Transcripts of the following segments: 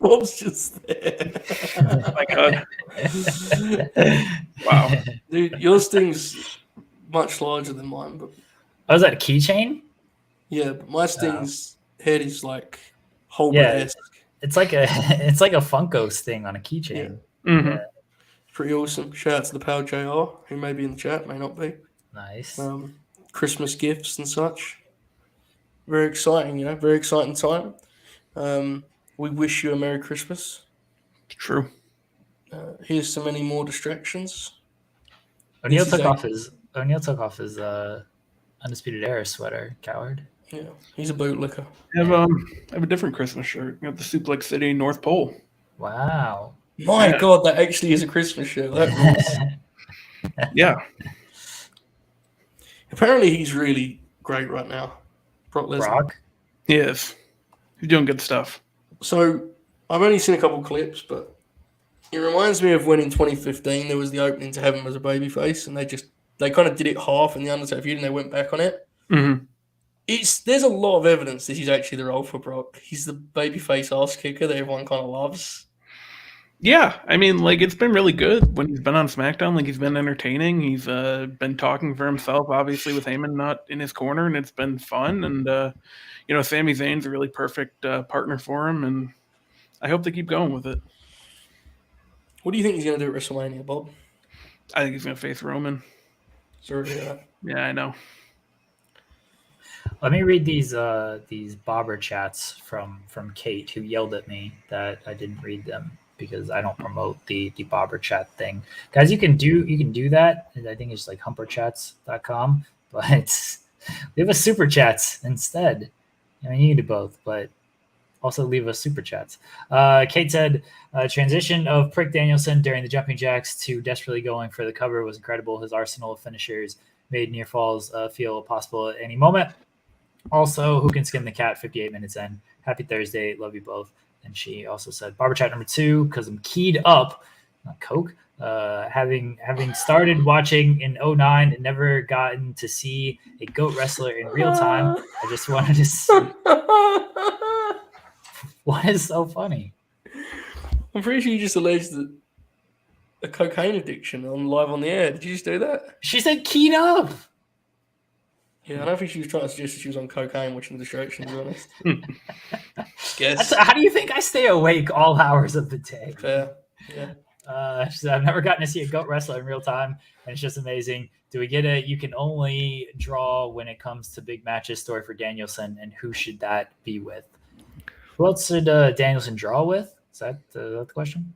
Bob's just there. Oh my God. Wow. Dude, your sting's much larger than mine, but Oh, is that a keychain? yeah, but my sting's head is like Hulbert-esque. It's like a Funko sting on a keychain. Yeah. Mm-hmm. Pretty awesome. Shout out to the pal JR, who may be in the chat, may not be. Nice. Christmas gifts and such. Very exciting, very exciting time. We wish you a Merry Christmas. True. Here's so many more distractions. O'Neal took off his Undisputed Era sweater, coward. Yeah, he's a bootlicker. I have a different Christmas shirt. I got the Suplex City North Pole. Wow. My God, that actually is a Christmas shirt. Yeah. Apparently, he's really great right now. Brock Lesnar. He is. He's doing good stuff. So, I've only seen a couple clips, but it reminds me of when in 2015 there was the opening to have him as a babyface, and they kind of did it half in the Undertaker feud, and they went back on it. Mm-hmm. There's a lot of evidence that he's actually the role for Brock. He's the babyface ass kicker that everyone kind of loves. Yeah, I mean, like, it's been really good when he's been on SmackDown. Like, he's been entertaining. He's been talking for himself, obviously, with Heyman not in his corner, and it's been fun. And, Sami Zayn's a really perfect partner for him, and I hope they keep going with it. What do you think he's going to do at WrestleMania, Bob? I think he's going to face Roman. Sorry, yeah, I know. Let me read these bobber chats from Kate, who yelled at me that I didn't read them because I don't promote the bobber chat thing. Guys, you can do that. I think it's like humperchats.com, but leave us super chats instead. I mean, you can do both, but also leave us super chats. Kate said, transition of Prick Danielson during the jumping jacks to desperately going for the cover was incredible. His arsenal of finishers made near falls feel possible at any moment. Also, who can skin the cat 58 minutes in? Happy Thursday. Love you both. And she also said, barber chat number 2, because I'm keyed up, not coke. Having started watching in 2009 and never gotten to see a GOAT wrestler in real time, I just wanted to see. What is so funny? I'm pretty sure you just alleged a cocaine addiction live on the air. Did you just do that? She said keyed up. Yeah, I don't think she was trying to suggest that she was on cocaine watching the distractions, to be honest. Guess. How do you think I stay awake all hours of the day? Fair. Yeah. She said, I've never gotten to see a GOAT wrestler in real time, and it's just amazing. Do we get it? You can only draw when it comes to big matches story for Danielson, and who should that be with? Who else should Danielson draw with? Is that the question?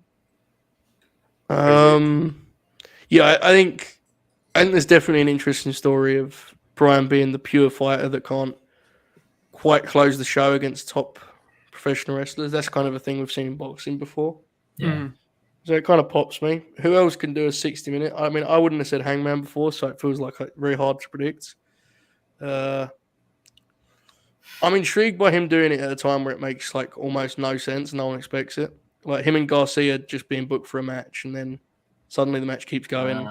Yeah, I think there's definitely an interesting story of Brian being the pure fighter that can't quite close the show against top professional wrestlers. That's kind of a thing we've seen in boxing before. Yeah. Mm-hmm. So it kind of pops me. Who else can do a 60-minute? I mean, I wouldn't have said Hangman before, so it feels like very hard to predict. I'm intrigued by him doing it at a time where it makes like almost no sense and no one expects it. Like him and Garcia just being booked for a match, and then suddenly the match keeps going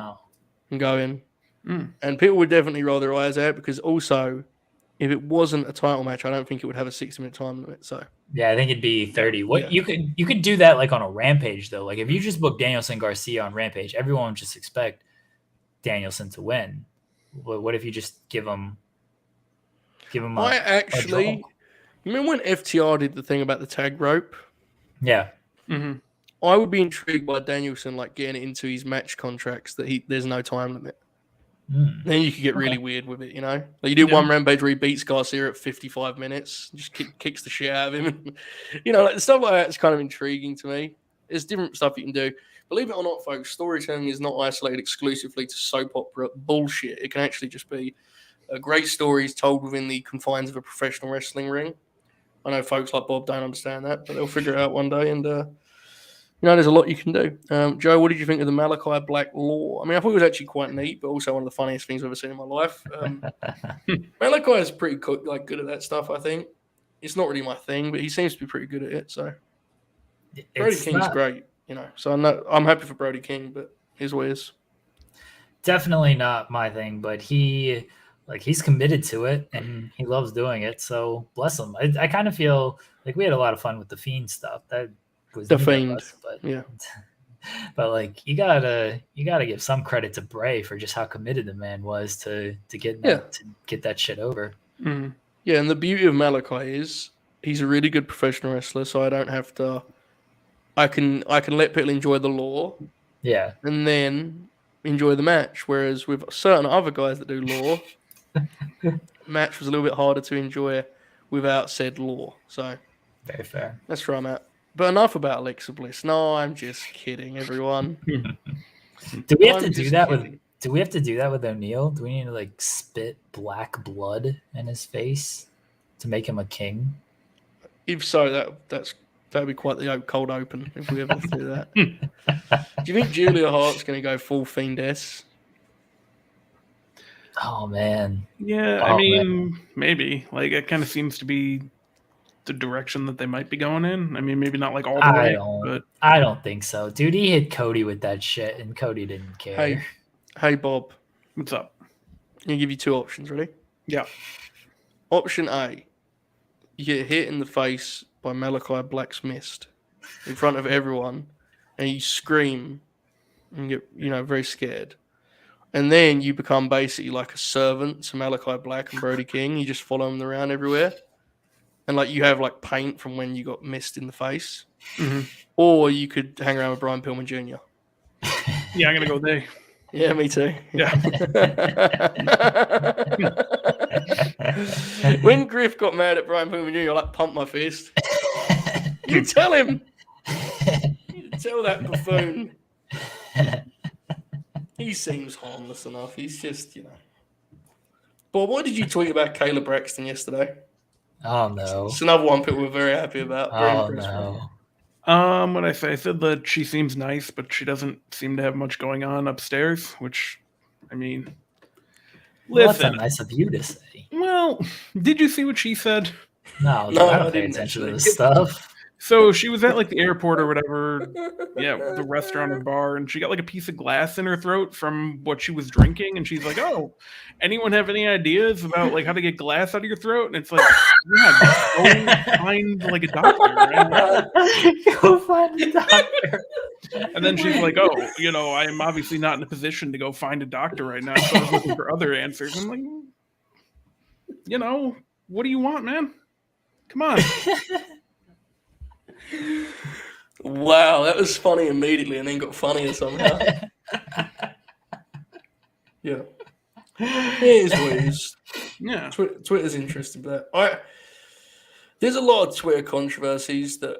and going. Mm. And people would definitely roll their eyes out because also, if it wasn't a title match, I don't think it would have a 60-minute time limit. So yeah, I think it'd be 30. You could do that like on a Rampage though. Like if you just book Danielson Garcia on Rampage, everyone would just expect Danielson to win. What if you just give him? You remember when FTR did the thing about the tag rope? Yeah. Mm-hmm. I would be intrigued by Danielson like getting it into his match contracts that there's no time limit. Then you could get really weird with it, Like you did one Rampage where he beats Garcia at 55 minutes, just kicks the shit out of him. Like stuff like that's kind of intriguing to me. There's different stuff you can do. Believe it or not, folks, storytelling is not isolated exclusively to soap opera bullshit. It can actually just be great stories told within the confines of a professional wrestling ring. I know folks like Bob don't understand that, but they'll figure it out one day. And, there's a lot you can do. Joe, what did you think of the Malakai Black law? I mean, I thought it was actually quite neat, but also one of the funniest things I've ever seen in my life. Malakai is pretty good at that stuff, I think. It's not really my thing, but he seems to be pretty good at it. So Brody King's great, So I'm happy for Brody King, but here's what it is. Definitely not my thing, but he's committed to it and he loves doing it. So bless him. I kind of feel like we had a lot of fun with the Fiend stuff. That was The neither of Fiend. us, but Yeah. but like you gotta give some credit to Bray for just how committed the man was to get that shit over. Mm. Yeah, and the beauty of Malakai is he's a really good professional wrestler, so I don't have to. I can let people enjoy the lore, Yeah, and then enjoy the match. Whereas with certain other guys that do lore, match was a little bit harder to enjoy without said lore. So very fair. that's where I'm at. But enough about Alexa Bliss. No, I'm just kidding, everyone. Do we have I'm to do just that kidding. with? Do we have to do that with O'Neal? Do we need to like spit black blood in his face to make him a king? If so, that'd be quite the cold open if we ever do that. Do you think Julia Hart's going to go full Fiendess? Oh man. Yeah, I mean, maybe. Like, it kind of seems to be the direction that they might be going in. I mean, maybe not like all the way, but I don't think so, dude. He hit Cody with that shit, and Cody didn't care. Hey, Bob. What's up? I'll give you two options. Ready? Yeah. Option A: you get hit in the face by Malakai Black's mist in front of everyone, and you scream and get very scared. And then you become basically like a servant to Malakai Black and Brody King. You just follow them around everywhere. And like you have like paint from when you got mist in the face. Mm-hmm. Or you could hang around with Brian Pillman Jr. Yeah, I'm going to go there. Yeah, me too. Yeah. When Griff got mad at Brian Pillman Jr., I like pumped my fist. You tell him. You tell that buffoon. He seems harmless enough. He's just, But what did you tweet about Kayla Braxton yesterday? Oh no. It's another one people were very happy about. Oh no. What I say? I said that she seems nice, but she doesn't seem to have much going on upstairs, which, I mean, listen. That's nice of you to say. Well, did you see what she said? No, I don't pay attention to this stuff. So she was at like the airport or whatever, the restaurant or bar, and she got like a piece of glass in her throat from what she was drinking, and she's like, "Oh, anyone have any ideas about like how to get glass out of your throat?" And it's like, yeah, go find like a doctor, right? Go find a doctor. And then she's like, "Oh, I am obviously not in a position to go find a doctor right now, so I was looking for other answers." I'm like, what do you want, man? Come on. Wow, that was funny immediately and then got funnier somehow. Yeah. It is what it is. Yeah. Twitter's interesting, but there's a lot of Twitter controversies that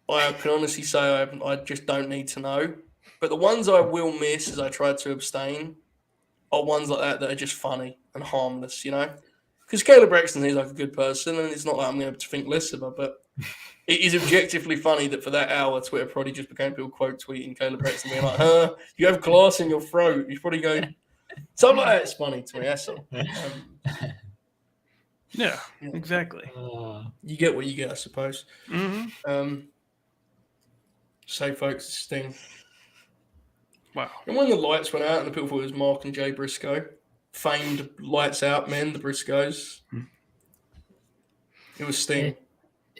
I can honestly say I just don't need to know. But the ones I will miss as I try to abstain are ones like that are just funny and harmless, Because Kayla Braxton is like a good person, and it's not like I'm going to think less of her, but it is objectively funny that for that hour, Twitter probably just became people quote tweeting Kayla Braxton being like, you have glass in your throat. You probably go, something like that is funny to me, that's all. Yeah, exactly. You get what you get, I suppose. Mm-hmm. So, folks, Sting. Wow. And when the lights went out and the people thought it was Mark and Jay Briscoe, famed lights out men, the Briscoes, it was Sting.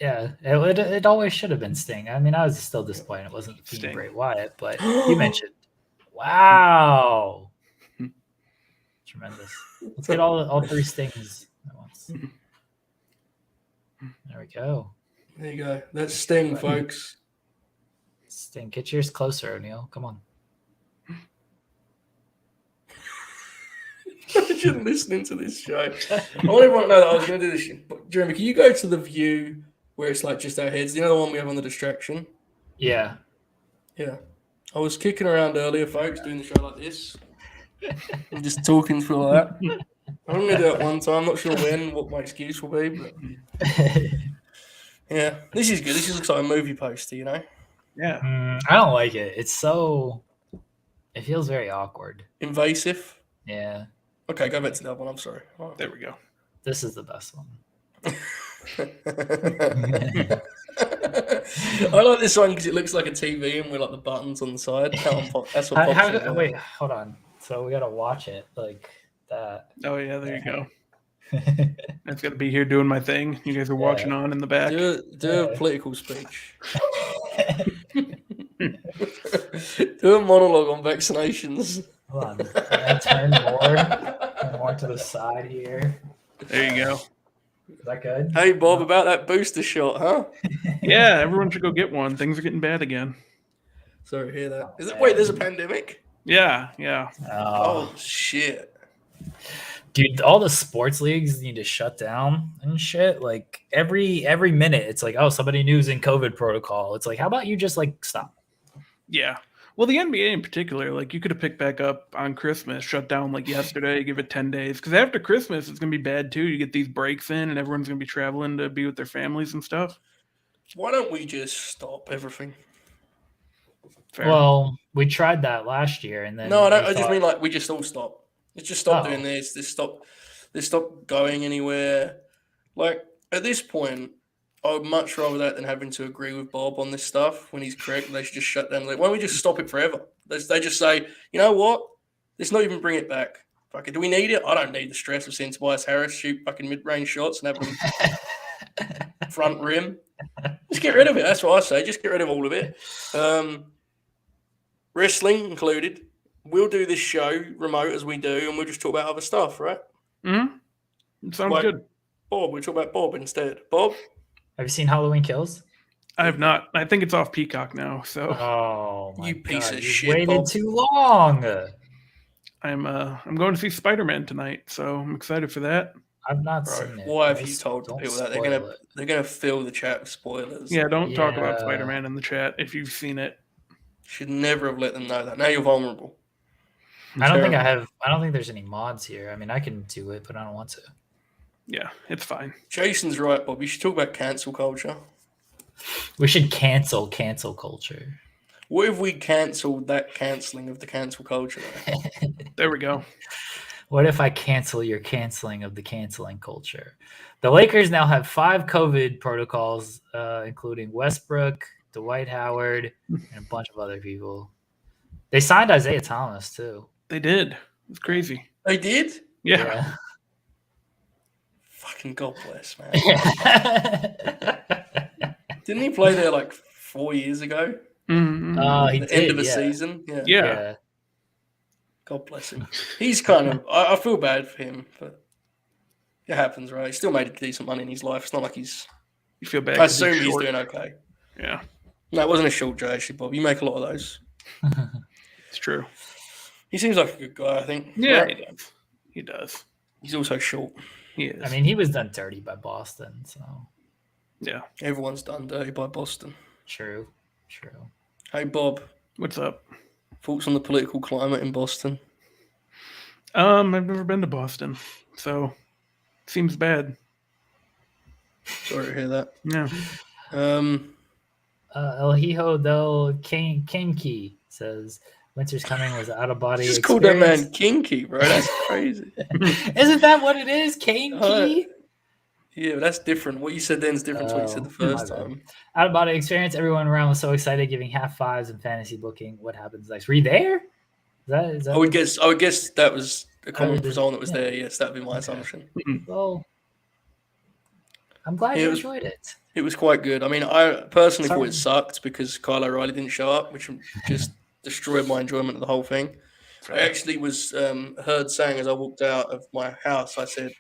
It always should have been Sting. I mean, I was still disappointed it wasn't Fiend Bray Wyatt, but you mentioned, wow, tremendous. Let's get all three Stings at once. There we go. There you go. That's Sting, folks. Sting, get yours closer, O'Neal. Come on. Imagine listening to this show. I want everyone to know that I was going to do this. But Jeremy, can you go to the view where it's like just our heads? You know the one we have on the distraction? Yeah. Yeah. I was kicking around earlier, folks, doing the show like this. I'm just talking through like that. I'm going to do it one time. I'm not sure what my excuse will be, but yeah, this is good. This looks like a movie poster, Yeah. I don't like it. It's so. It feels very awkward. Invasive. Yeah. Okay, go back to that one. I'm sorry. Oh. There we go. This is the best one. I like this one because it looks like a TV and we're like the buttons on the side. That's what wait, hold on. So we gotta watch it like that. Oh yeah, there you go. I've got to be here doing my thing. You guys are watching on in the back. Do a political speech. Do a monologue on vaccinations. Hold on. I turn more to the side here. There you go. Is that good? Hey, Bob, about that booster shot, huh? Yeah, everyone should go get one. Things are getting bad again. Sorry to hear that. Wait, there's a pandemic? Yeah. Oh, shit. Dude, all the sports leagues need to shut down and shit. Like every minute, it's like, oh, somebody new's in COVID protocol. It's like, how about you just like stop? Yeah. Well, the NBA in particular, like you could have picked back up on Christmas, shut down like yesterday, give it 10 days. Because after Christmas, it's going to be bad too. You get these breaks in and everyone's going to be traveling to be with their families and stuff. Why don't we just stop everything? Fair. Well, we tried that last year. And then No, I just mean like we just all stop. Let's just stop doing this. Let's stop going anywhere. Like at this point, I would much rather that than having to agree with Bob on this stuff when he's correct. They should just shut down. Like, why don't we just stop it forever? They just say, you know what? Let's not even bring it back. Fuck it. Do we need it? I don't need the stress of seeing Tobias Harris shoot fucking mid-range shots and have them front rim. Just get rid of it. That's what I say. Just get rid of all of it. Wrestling included. We'll do this show remote as we do, and we'll just talk about other stuff, right? Mm-hmm. Sounds good. Bob, we'll talk about Bob instead. Bob? Have you seen Halloween Kills? I have not. I think it's off Peacock now. So. Oh my you piece of shit! Waited Bob. too long. I'm going to see Spider-Man tonight, so I'm excited for that. I've not seen it. Why have you told people that they're gonna fill the chat with spoilers? Yeah, don't talk about Spider-Man in the chat if you've seen it. Should never have let them know that. Now you're vulnerable. I don't think there's any mods here. I mean, I can do it, but I don't want to. Yeah, it's fine. Jason's right, Bob. You should talk about cancel culture. We should cancel culture. What if we cancelled that cancelling of the cancel culture? There we go. What if I cancel your canceling of the canceling culture? The Lakers now have 5 COVID protocols, including Westbrook, Dwight Howard, and a bunch of other people. They signed Isaiah Thomas, too. They did. It's crazy. They did? Yeah. Fucking God bless, man. Didn't he play there like 4 years ago? Mm-hmm. He the did, end of the season? Yeah. God bless him. He's kind of... I feel bad for him, but it happens, right? He still made decent money in his life. It's not like he's... You feel bad? I assume he's doing okay. Yeah. No, it wasn't a short J, actually, Bob. You make a lot of those. It's true. He seems like a good guy, I think. Yeah, right? He does. He's also short. He is. I mean, he was done dirty by Boston, so... Yeah. Everyone's done dirty by Boston. True. Hey, Bob. What's up? Thoughts on the political climate in Boston? I've never been to Boston, so seems bad. Sorry to hear that. Yeah. El Hijo del Kinky says, Winter's Coming was out of body Just experience. called that man kinky, bro. That's crazy. Isn't that what it is? Kinky? Yeah, but that's different. What you said then is different to what you said the first time. Out of body experience. Everyone around was so excited, giving half fives and fantasy booking. What happens next? Were you there? Is that I would guess that was a common result that was there. Yes, that'd be my assumption. Well, I'm glad you enjoyed it. It was quite good. I mean, I personally thought it sucked because Kyle O'Reilly didn't show up, which just destroyed my enjoyment of the whole thing. I actually was heard saying as I walked out of my house, I said,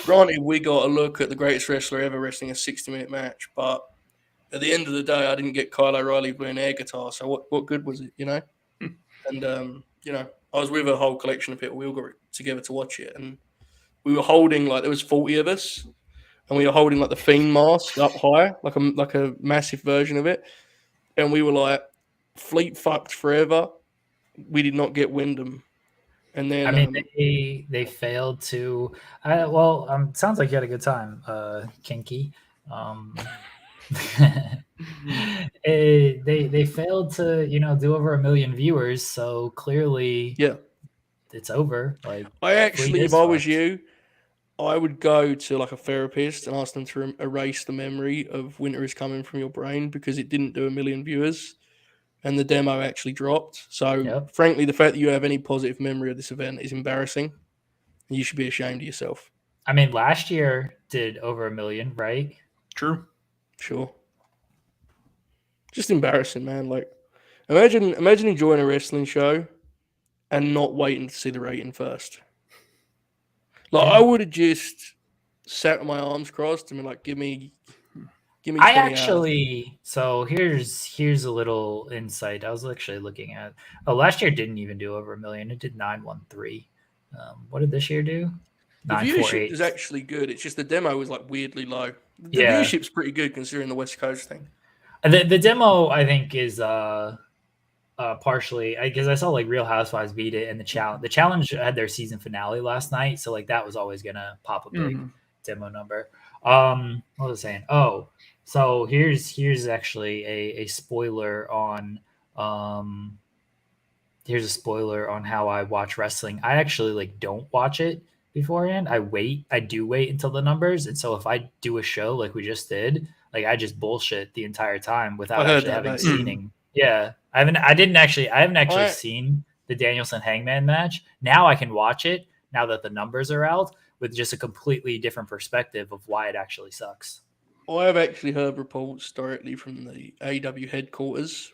granted, we got a look at the greatest wrestler ever wrestling a 60-minute match, but at the end of the day, I didn't get Kyle O'Reilly playing air guitar, so what good was it, you know? And, you know, I was with a whole collection of people. We all got together to watch it, and we were holding, like, there was 40 of us, and we were holding, like, the Fiend mask up high, like a massive version of it, and we were like, Fleet fucked forever. We did not get Wyndham. And then, I mean, they failed to. Sounds like you had a good time, Kinky. They failed to, do over 1 million viewers. So clearly, it's over. Like, I actually, if I was you, I would go to like a therapist and ask them to erase the memory of Winter Is Coming from your brain because it didn't do 1 million viewers. And the demo actually dropped. So, frankly, the fact that you have any positive memory of this event is embarrassing. And you should be ashamed of yourself. I mean, last year did over 1 million, right? True. Sure. Just embarrassing, man. Like, imagine enjoying a wrestling show and not waiting to see the rating first. Like, I would have just sat with my arms crossed and been like, give me 20 actually, so here's a little insight. I was actually looking at. Last year didn't even do over 1 million. It did 913. What did this year do? The viewership is actually good. It's just the demo was like weirdly low. The viewership's pretty good considering the West Coast thing. The demo, I think, is partially because I saw like Real Housewives beat it, and the challenge. The challenge had their season finale last night, so like that was always gonna pop a big demo number. What was I saying? Oh, so here's actually a spoiler on here's a spoiler on how I watch wrestling. I actually like don't watch it beforehand. I do wait until the numbers, and so if I do a show like we just did, like I just bullshit the entire time without actually having seen. Yeah, I haven't actually seen the Danielson Hangman match. Now I can watch it now that the numbers are out with just a completely different perspective of why it actually sucks. I have actually heard reports directly from the AEW headquarters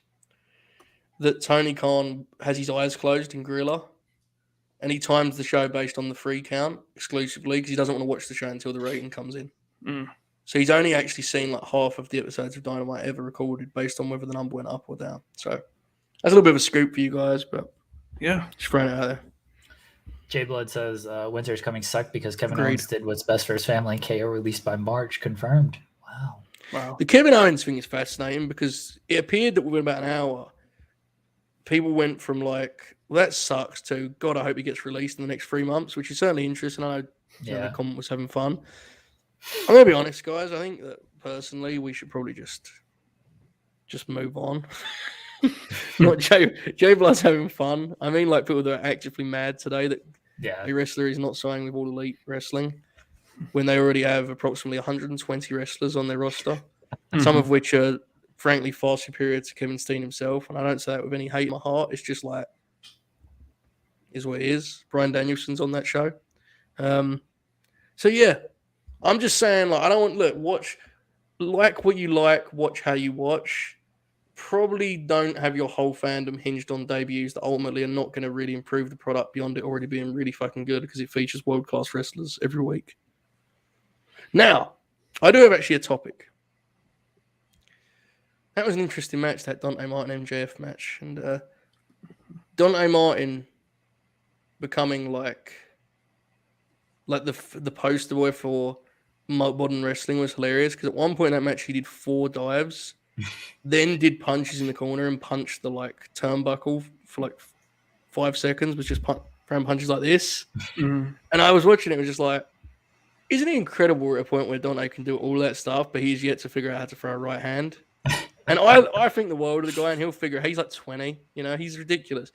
that Tony Khan has his eyes closed in Gorilla, and he times the show based on the free count exclusively because he doesn't want to watch the show until the rating comes in. So he's only actually seen like half of the episodes of Dynamite ever recorded based on whether the number went up or down. So that's a little bit of a scoop for you guys, but yeah, just throwing it out there. Jay Blood says Winter's coming sucked because Kevin Owens did what's best for his family. KO released by March. Confirmed. Wow. The Kevin Owens thing is fascinating because it appeared that within about an hour, people went from like, well, that sucks to, God, I hope he gets released in the next 3 months, which is certainly interesting. I know the comment was having fun. I'm going to be honest, guys. I think that personally we should probably just move on. Not Jay Blood's having fun. I mean, like people that are actively mad today that a wrestler is not signing with All Elite Wrestling when they already have approximately 120 wrestlers on their roster, some of which are frankly far superior to Kevin Steen himself. And I don't say that with any hate in my heart. It's just like, is what it is. Bryan Danielson's on that show. So yeah, I'm just saying, like, I don't want, watch what you like, watch how you watch. Probably don't have your whole fandom hinged on debuts that ultimately are not going to really improve the product beyond it already being really fucking good because it features world-class wrestlers every week. Now, I do have actually a topic. That was an interesting match, that Dante Martin MJF match. And Dante Martin becoming like the poster boy for modern wrestling was hilarious because at one point in that match he did 4 dives, then did punches in the corner and punched the like turnbuckle for like 5 seconds, was just throwing punches like this. And I was watching it, was just like, isn't it incredible at a point where Dante can do all that stuff, but he's yet to figure out how to throw a right hand? And I think the world of the guy, and he'll figure he's like 20, he's ridiculous.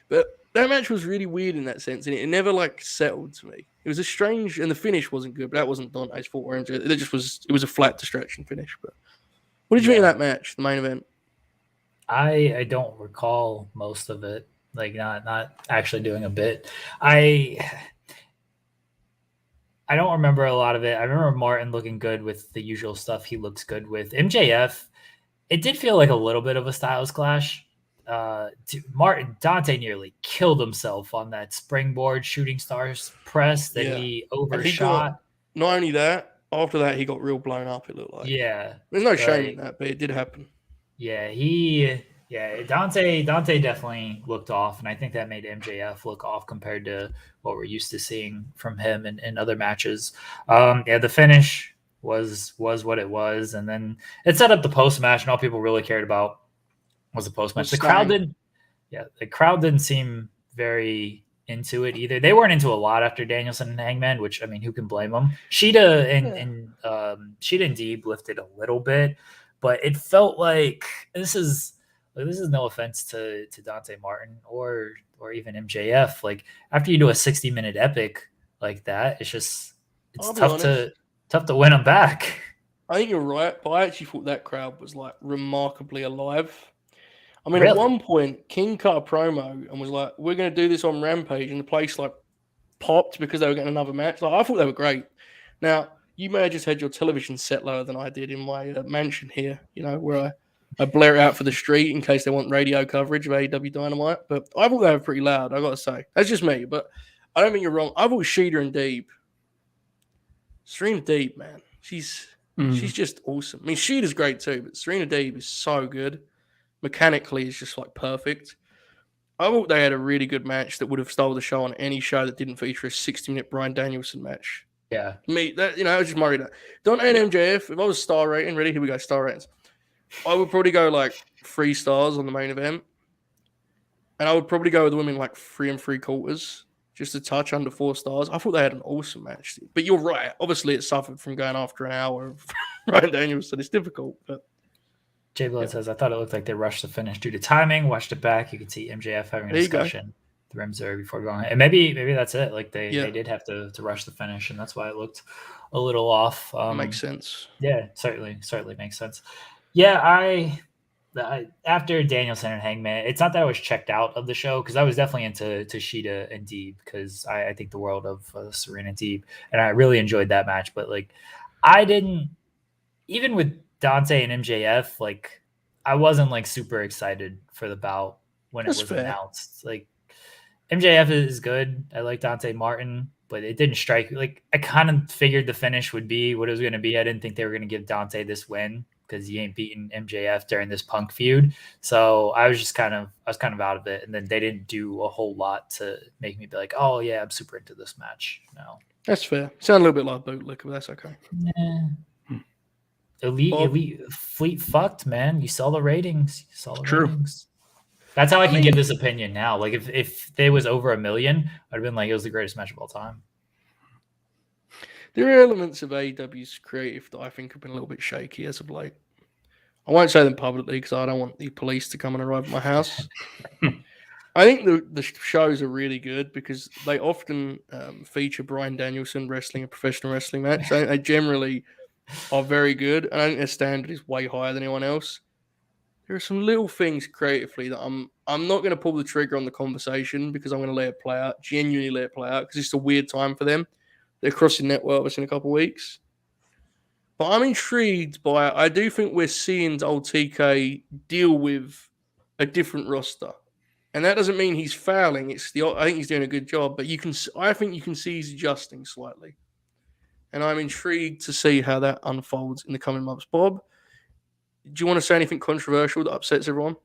But that match was really weird in that sense, and it never like settled to me. It was a strange, and the finish wasn't good, but that wasn't Dante's fault or MJ. It was a flat distraction finish. But what did you think of that match, the main event? I don't recall most of it, like not actually doing a bit. I don't remember a lot of it. I remember Martin looking good with the usual stuff he looks good with. MJF, it did feel like a little bit of a styles clash. Dante nearly killed himself on that springboard shooting stars press that he overshot. Not only that, after that he got real blown up, it looked like. Yeah. There's no shame in that, but it did happen. Yeah, Dante definitely looked off, and I think that made MJF look off compared to what we're used to seeing from him in other matches. The finish was what it was, and then it set up the post match, and all people really cared about was the post match. The crowd didn't seem very into it either. They weren't into a lot after Danielson and Hangman, which, I mean, who can blame them? Sheeta and Deeb lifted a little bit, but it felt like this is no offense to Dante Martin or even MJF. Like, after you do a 60-minute epic like that, it's tough to win them back. I think you're right, but I actually thought that crowd was like remarkably alive. I mean, At one point, King cut a promo and was like, "We're going to do this on Rampage," and the place like popped because they were getting another match. Like, I thought they were great. Now, you may have just had your television set lower than I did in my mansion here, where I I blare it out for the street in case they want radio coverage of AEW Dynamite. But I thought they were pretty loud, I got to say. That's just me, but I don't think you're wrong. I thought Sheeta and Deeb. Serena Deeb, man. She's just awesome. I mean, Sheeta's great too, but Serena Deeb is so good. Mechanically, is just like perfect. I thought they had a really good match that would have stole the show on any show that didn't feature a 60-minute Bryan Danielson match. Yeah. I was just worried that. Dante and MJF, if I was star rating, ready? Here we go, star ratings. I would probably go like 3 stars on the main event. And I would probably go with the women like 3 3/4, just a touch under 4 stars. I thought they had an awesome match. But you're right. Obviously, it suffered from going after an hour of Bryan Danielson. It's difficult, but. Jay Blood says, I thought it looked like they rushed the finish due to timing. Watched it back. You could see MJF having a discussion with the Rimser before going. And maybe that's it. Like they did have to rush the finish, and that's why it looked a little off. Makes sense. Yeah, certainly makes sense. Yeah, I after Danielson and Hangman, it's not that I was checked out of the show because I was definitely into Sheeta and Deeb because I think the world of Serena Deeb, and I really enjoyed that match. But like, I didn't even with Dante and MJF, like I wasn't like super excited for the bout when it was announced. Like MJF is good. I like Dante Martin, but it didn't strike like I kind of figured the finish would be what it was going to be. I didn't think they were going to give Dante this win because he ain't beaten MJF during this Punk feud. So I was kind of out of it. And then they didn't do a whole lot to make me be like, oh yeah, I'm super into this match. No, that's fair. Sound a little bit like bootlicker, but that's okay. Yeah. Elite Fleet fucked, man. You saw the ratings. Ratings. That's how I can give this opinion now. Like if they was over 1 million, I'd have been like, it was the greatest match of all time. There are elements of AEW's creative that I think have been a little bit shaky as of late. I won't say them publicly because I don't want the police to come and arrive at my house. I think the shows are really good because they often feature Bryan Danielson wrestling a professional wrestling match. They generally are very good, and I think their standard is way higher than anyone else. There are some little things creatively that I'm not going to pull the trigger on the conversation because I'm going to let it play out, genuinely let it play out because it's a weird time for them. They're crossing network with us in a couple of weeks. But I'm intrigued by it. I do think we're seeing old TK deal with a different roster. And that doesn't mean he's failing. I think he's doing a good job, but I think you can see he's adjusting slightly. And I'm intrigued to see how that unfolds in the coming months. Bob, do you want to say anything controversial that upsets everyone?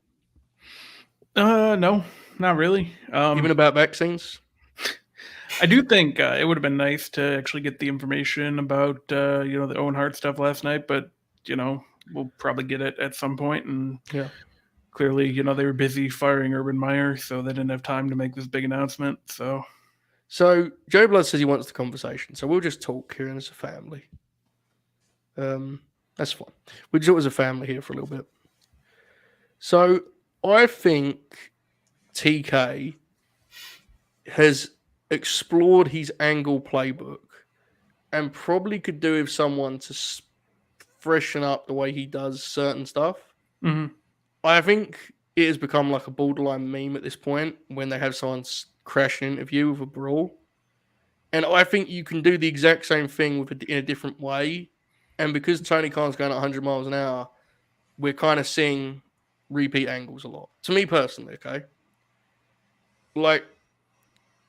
No, not really. Even about vaccines? I do think it would have been nice to actually get the information about the Owen Hart stuff last night, but we'll probably get it at some point. And clearly, they were busy firing Urban Meyer, so they didn't have time to make this big announcement. So Joe Blood says he wants the conversation, so we'll just talk here as a family. That's fine. We'll do it as a family here for a little bit. So I think TK has explored his angle playbook and probably could do with someone to freshen up the way he does certain stuff. Mm-hmm. I think it has become like a borderline meme at this point when they have someone crash an interview with a brawl. And I think you can do the exact same thing in a different way. And because Tony Khan's going at 100 miles an hour, we're kind of seeing repeat angles a lot. To me personally, okay? Like,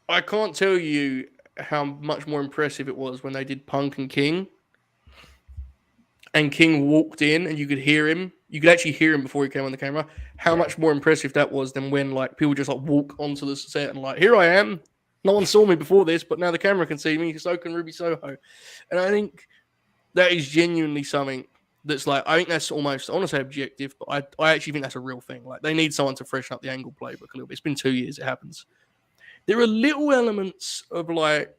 I can't tell you how much more impressive it was when they did Punk and King. And King walked in and you could hear him. You could actually hear him before he came on the camera. How much more impressive that was than when like people just like walk onto the set and like, here I am. No one saw me before this, but now the camera can see me. So can Ruby Soho. And I think that is genuinely something that's like, I think that's almost, I want to say objective, but I actually think that's a real thing. Like they need someone to freshen up the angle playbook a little bit. It's been 2 years. It happens. There are little elements of like,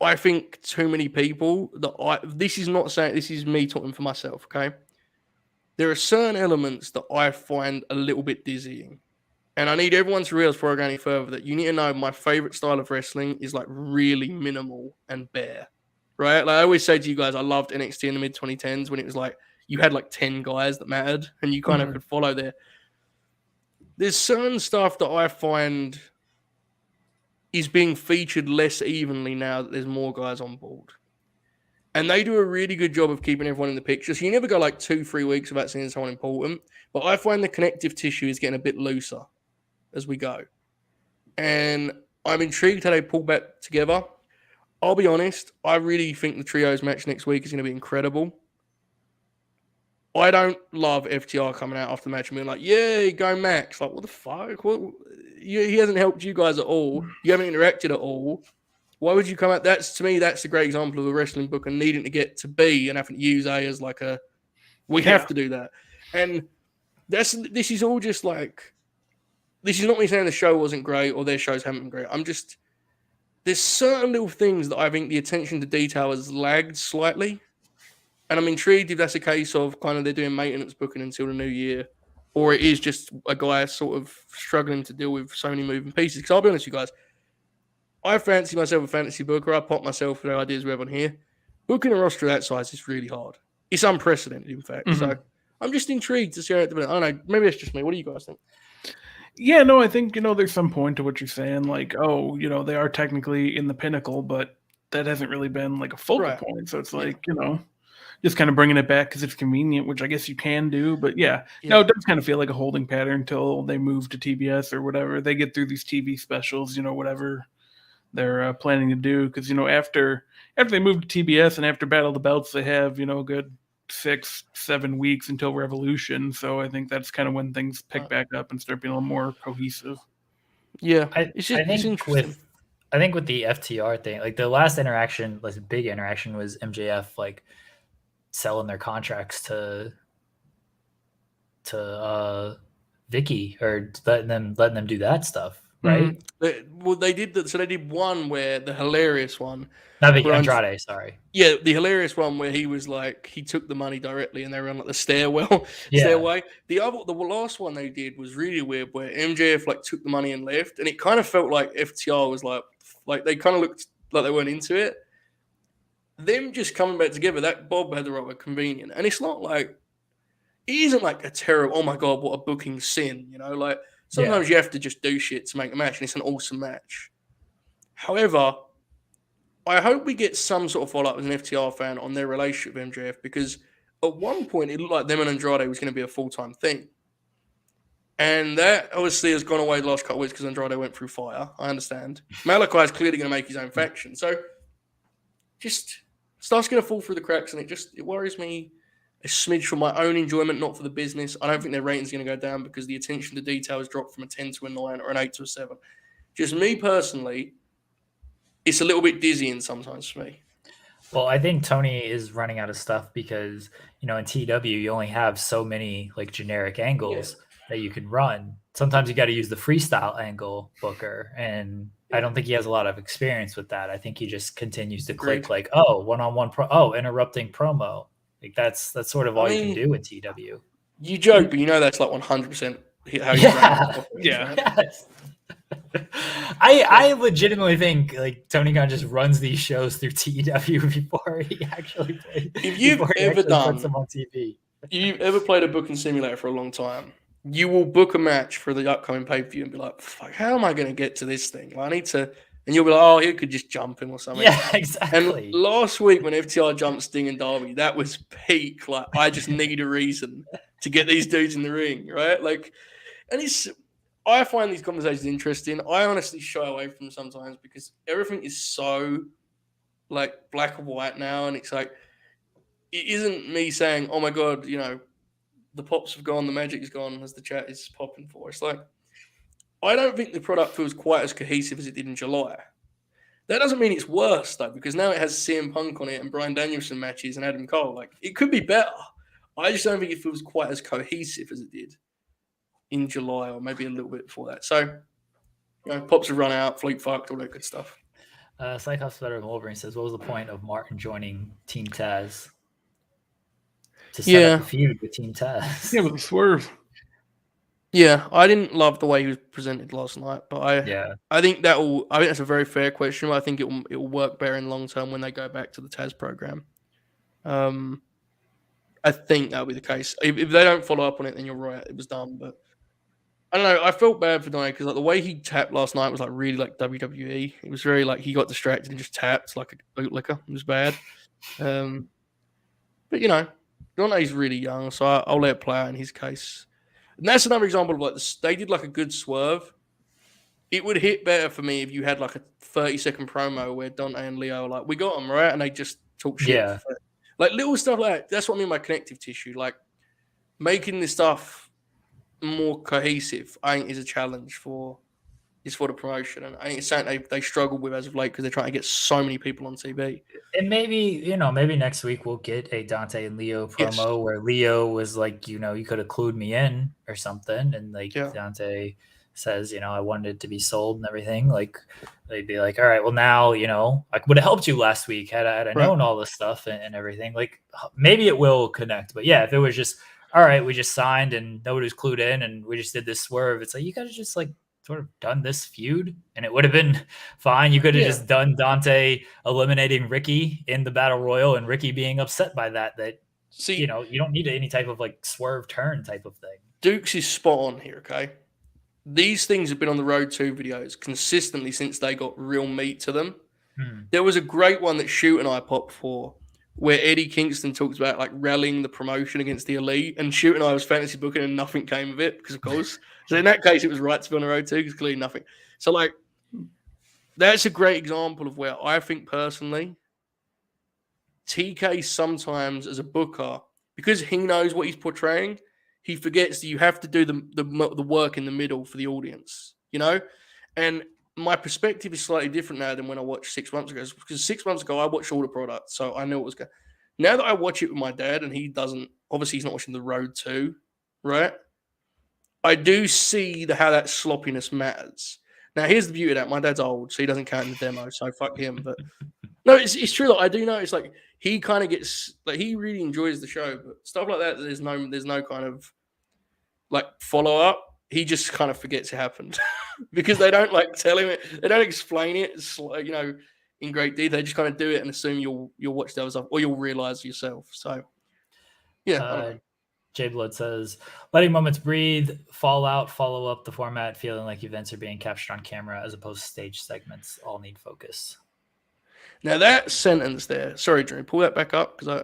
I think too many people this is not saying, this is me talking for myself, okay? There are certain elements that I find a little bit dizzying. And I need everyone to realize before I go any further that you need to know my favorite style of wrestling is like really minimal and bare, right? Like I always say to you guys, I loved NXT in the mid 2010s when it was like, you had like 10 guys that mattered and you kind of could follow there. There's certain stuff that I find is being featured less evenly now that there's more guys on board. And they do a really good job of keeping everyone in the picture. So you never go like 2-3 weeks without seeing someone important. But I find the connective tissue is getting a bit looser as we go. And I'm intrigued how they pull back together. I'll be honest, I really think the trios match next week is going to be incredible. I don't love FTR coming out after the match and being like, yeah, go Max. Like, what the fuck? He hasn't helped you guys at all. You haven't interacted at all. Why would you come out? To me, that's a great example of a wrestling book and needing to get to B and having to use A as like we have to do that. And this is all just like, this is not me saying the show wasn't great or their shows haven't been great. There's certain little things that I think the attention to detail has lagged slightly. And I'm intrigued if that's a case of kind of they're doing maintenance booking until the new year, or it is just a guy sort of struggling to deal with so many moving pieces. Because I'll be honest with you guys, I fancy myself a fantasy booker. I pop myself for the ideas we have on here. Booking a roster of that size is really hard. It's unprecedented, in fact. Mm-hmm. So I'm just intrigued to see how it develops. I don't know. Maybe that's just me. What do you guys think? Yeah, no, I think, there's some point to what you're saying. Like, they are technically in the pinnacle, but that hasn't really been like a focal point. So it's like, just kind of bringing it back because it's convenient, which I guess you can do. But no, it does kind of feel like a holding pattern until they move to TBS or whatever. They get through these TV specials, whatever they're planning to do. Because, after they move to TBS and after Battle of the Belts, they have, a good 6-7 weeks until Revolution. So I think that's kind of when things pick back up and start being a little more cohesive. Yeah. I think with the FTR thing, like the last interaction, like big interaction was MJF, like, selling their contracts to Vicky or letting them do that stuff, right? Well, they did that. So they did one where the hilarious one. Not Vicky, Andrade, sorry. Yeah, the hilarious one where he was like, he took the money directly and they were on like the stairway. The last one they did was really weird where MJF like took the money and left, and it kind of felt like FTR was like they kind of looked like they weren't into it. Them just coming back together, that Bob had the right word, convenient. And it's not like, it isn't like a terrible, oh my God, what a booking sin, like sometimes you have to just do shit to make a match and it's an awesome match. However, I hope we get some sort of follow-up as an FTR fan on their relationship with MJF, because at one point it looked like them and Andrade was going to be a full-time thing. And that obviously has gone away the last couple of weeks because Andrade went through fire. I understand. Malakai is clearly going to make his own faction. So just stuff's going to fall through the cracks, and it worries me a smidge for my own enjoyment, not for the business. I don't think their rating's going to go down because the attention to detail has dropped from a 10 to a 9 or an 8 to a 7. Just me personally, it's a little bit dizzying sometimes for me. Well, I think Tony is running out of stuff because, in TW, you only have so many like generic angles that you can run. Sometimes you got to use the freestyle angle booker, and I don't think he has a lot of experience with that. I think he just continues to click like, one-on-one interrupting promo. Like that's sort of all you can do in TW. You joke, but that's like 100% how you run. Yes. I legitimately think like Tony Khan just runs these shows through TW before he actually plays. If you've ever played a booking simulator for a long time, you will book a match for the upcoming pay-per-view and be like, fuck, how am I going to get to this thing? Well, I need to... And you'll be like, oh, he could just jump him or something. Yeah, exactly. And last week when FTR jumped Sting and Darby, that was peak. Like, I just need a reason to get these dudes in the ring, right? Like, and I find these conversations interesting. I honestly shy away from them sometimes because everything is so, like, black and white now. And it's like, it isn't me saying, oh, my God, the pops have gone, the magic is gone, as the chat is popping for. It's like, I don't think the product feels quite as cohesive as it did in July. That doesn't mean it's worse, though, because now it has CM Punk on it and Bryan Danielson matches and Adam Cole. Like, it could be better. I just don't think it feels quite as cohesive as it did in July or maybe a little bit before that. So, pops have run out, fleet fucked, all that good stuff. Cyclops Better than Wolverine says, what was the point of Martin joining Team Taz? To set up a feud with Team Taz. Yeah, with a swerve. Yeah, I didn't love the way he was presented last night, but I think that's a very fair question. But I think it will work better in long term when they go back to the Taz program. I think that'll be the case. If they don't follow up on it, then you're right, it was done. But I don't know. I felt bad for Donnie because the way he tapped last night was really like WWE. It was very like he got distracted and just tapped like a bootlicker. It was bad. But Dante's really young, so I'll let it play out in his case. And that's another example of like they did like a good swerve. It would hit better for me if you had like a 30-second promo where Dante and Leo are like, we got them, right? And they just talk shit. Yeah. Like little stuff like that. That's what I mean by connective tissue. Like making this stuff more cohesive, I think, is a challenge for the promotion. And I think it's something they struggle with as of late because they're trying to get so many people on TV. And maybe, maybe next week we'll get a Dante and Leo promo where Leo was like, you could have clued me in or something. And like Dante says, I wanted it to be sold and everything. Like they'd be like, all right, well now, I would have helped you last week had I known all this stuff and everything. Like maybe it will connect. But yeah, if it was just, all right, we just signed and nobody was clued in and we just did this swerve. It's like, you got to just like sort of done this feud and it would have been fine. You could have just done Dante eliminating Ricky in the Battle Royal and Ricky being upset by that. See, you don't need any type of like swerve turn type of thing. Dukes is spot on here, okay? These things have been on the Road 2 videos consistently since they got real meat to them. There was a great one that Shoot and I popped for where Eddie Kingston talks about like rallying the promotion against the Elite, and Shoot and I was fantasy booking and nothing came of it because of course. So in that case, it was right to be on the Road 2 because clearly nothing. So like, that's a great example of where I think personally, TK sometimes as a booker, because he knows what he's portraying, he forgets that you have to do the work in the middle for the audience, And my perspective is slightly different now than when I watched 6 months ago. Because 6 months ago, I watched all the products, so I knew it was good. Now that I watch it with my dad, and he doesn't, obviously he's not watching the Road 2, right? I do see how that sloppiness matters. Now, here's the beauty of that. My dad's old, so he doesn't count in the demo, so fuck him. But no, it's true. Like, I do know it's like he kind of gets, like, he really enjoys the show, but stuff like that, there's no kind of like follow up. He just kind of forgets it happened because they don't like tell him it. They don't explain it, in great detail. They just kind of do it and assume you'll watch the other stuff or you'll realize yourself. So, yeah. J Blood says, letting moments breathe, fall out, follow up the format, feeling like events are being captured on camera as opposed to stage segments. All need focus. Now that sentence there, sorry, Drew, pull that back up because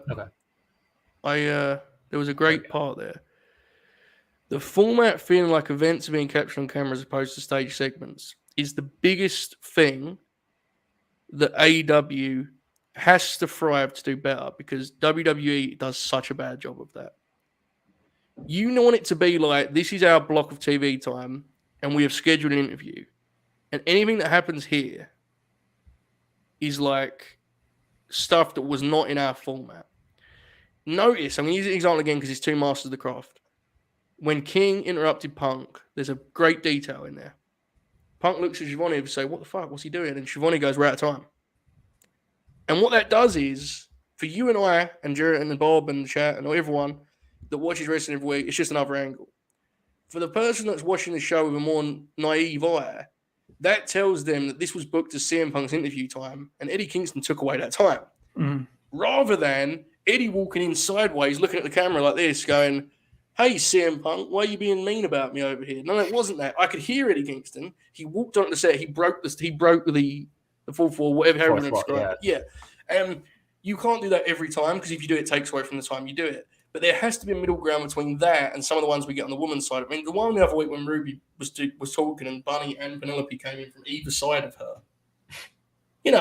there was a great part there. The format feeling like events are being captured on camera as opposed to stage segments is the biggest thing that AEW has to thrive to do better because WWE does such a bad job of that. You want it to be like, this is our block of TV time and we have scheduled an interview. And anything that happens here is like stuff that was not in our format. Notice, I'm going to use an example again because it's two Masters of the Craft. When King interrupted Punk, there's a great detail in there. Punk looks at Shivani and say, what the fuck, what's he doing? And Shivani goes, we're out of time. And what that does is, for you and I, and Jarrett and Bob and the chat and everyone that watches wrestling every week, it's just another angle. For the person that's watching the show with a more naive eye, that tells them that this was booked as CM Punk's interview time, and Eddie Kingston took away that time. Rather than Eddie walking in sideways, looking at the camera like this, going, hey, CM Punk, why are you being mean about me over here? No, it wasn't that. I could hear Eddie Kingston. He walked onto the set. He broke the full four, whatever you want to describe it. Yeah. You can't do that every time because if you do it takes away from the time you do it. But there has to be a middle ground between that and some of the ones we get on the woman's side. I mean, the one the other week when Ruby was talking and Bunny and Penelope came in from either side of her. It's